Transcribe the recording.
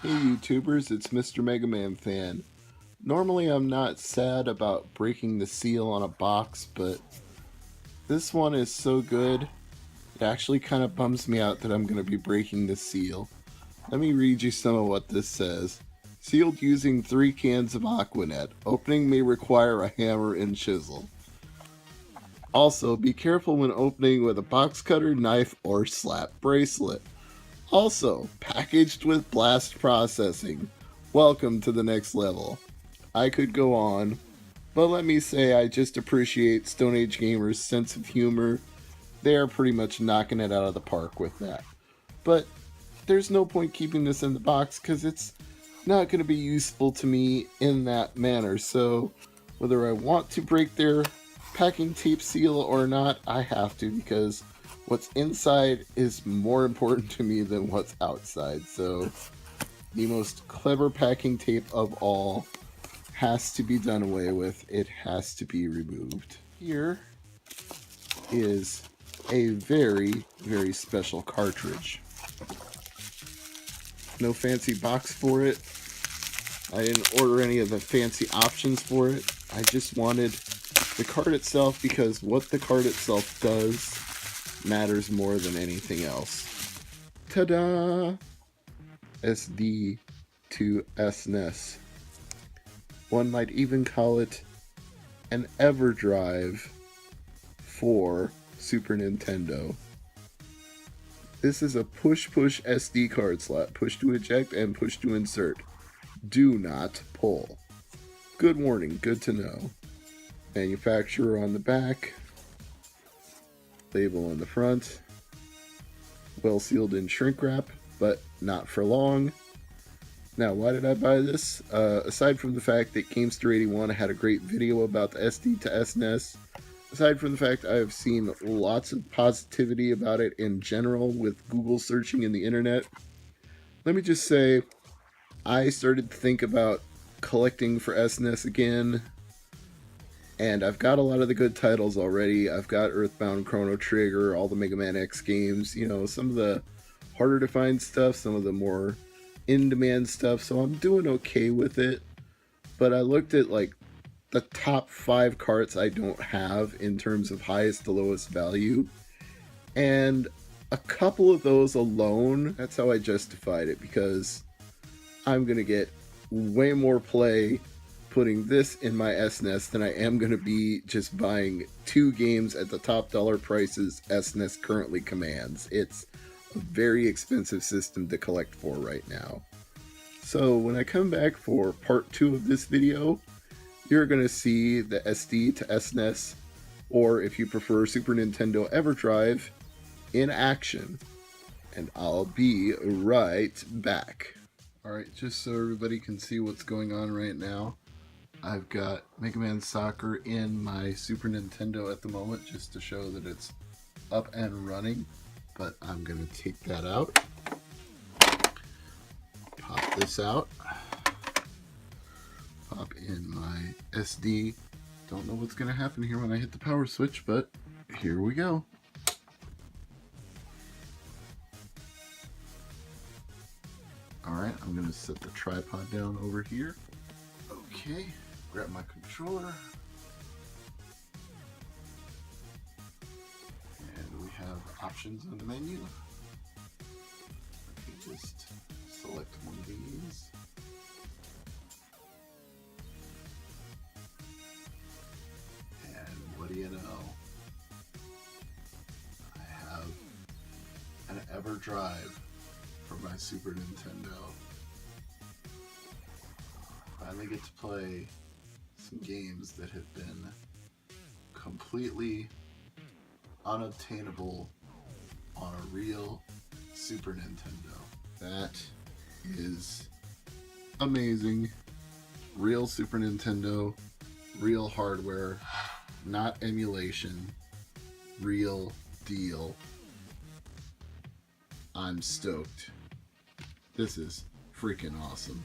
Hey YouTubers, it's Mr. MegaManFan. Normally I'm not sad about breaking the seal on a box, but this one is so good, it actually kind of bums me out that I'm going to be breaking the seal. Let me read you some of what this says. Sealed using 3 cans of Aquanet. Opening may require a hammer and chisel. Also, be careful when opening with a box cutter, knife, or slap bracelet. Also, packaged with blast processing. Welcome to the next level. I could go on, but let me say I just appreciate Stone Age Gamers' sense of humor. They are pretty much knocking it out of the park with that. But there's no point keeping this in the box because it's not going to be useful to me in that manner. So whether I want to break their packing tape seal or not, I have to, because what's inside is more important to me than what's outside. So the most clever packing tape of all has to be done away with. It has to be removed. Here is a very, very special cartridge. No fancy box for it. I didn't order any of the fancy options for it. I just wanted the card itself, because what the card itself does matters more than anything else. Ta-da! SD2SNES. One might even call it an EverDrive for Super Nintendo. This is a push-push SD card slot. Push to eject and push to insert. Do not pull. Good warning, good to know. Manufacturer on the back. Label on the front. Well sealed in shrink wrap, but not for long. Now, why did I buy this? Aside from the fact that Gamester81 had a great video about the SD2SNES, aside from the fact I've seen lots of positivity about it in general with Google searching in the internet, let me just say, I started to think about collecting for SNES again, and I've got a lot of the good titles already. I've got Earthbound, Chrono Trigger, all the Mega Man X games, you know, some of the harder to find stuff, some of the more in-demand stuff, so I'm doing okay with it. But I looked at like the top 5 carts I don't have in terms of highest to lowest value, and a couple of those alone, that's how I justified it, because I'm gonna get way more play putting this in my SNES than I am going to be just buying 2 games at the top dollar prices SNES currently commands. It's a very expensive system to collect for right now. So when I come back for part 2 of this video, you're going to see the SD to SNES, or if you prefer Super Nintendo EverDrive, in action. And I'll be right back. Alright, just so everybody can see what's going on right now, I've got Mega Man Soccer in my Super Nintendo at the moment, just to show that it's up and running. But I'm going to take that out, pop this out, pop in my SD. Don't know what's going to happen here when I hit the power switch, but here we go. Alright, I'm going to set the tripod down over here. Okay, grab my controller. And we have options on the menu. Let me just select one of these. And what do you know? I have an EverDrive for my Super Nintendo. Finally get to play some games that have been completely unobtainable on a real Super Nintendo. That is amazing. Real Super Nintendo, real hardware, not emulation, real deal. I'm stoked. This is freaking awesome.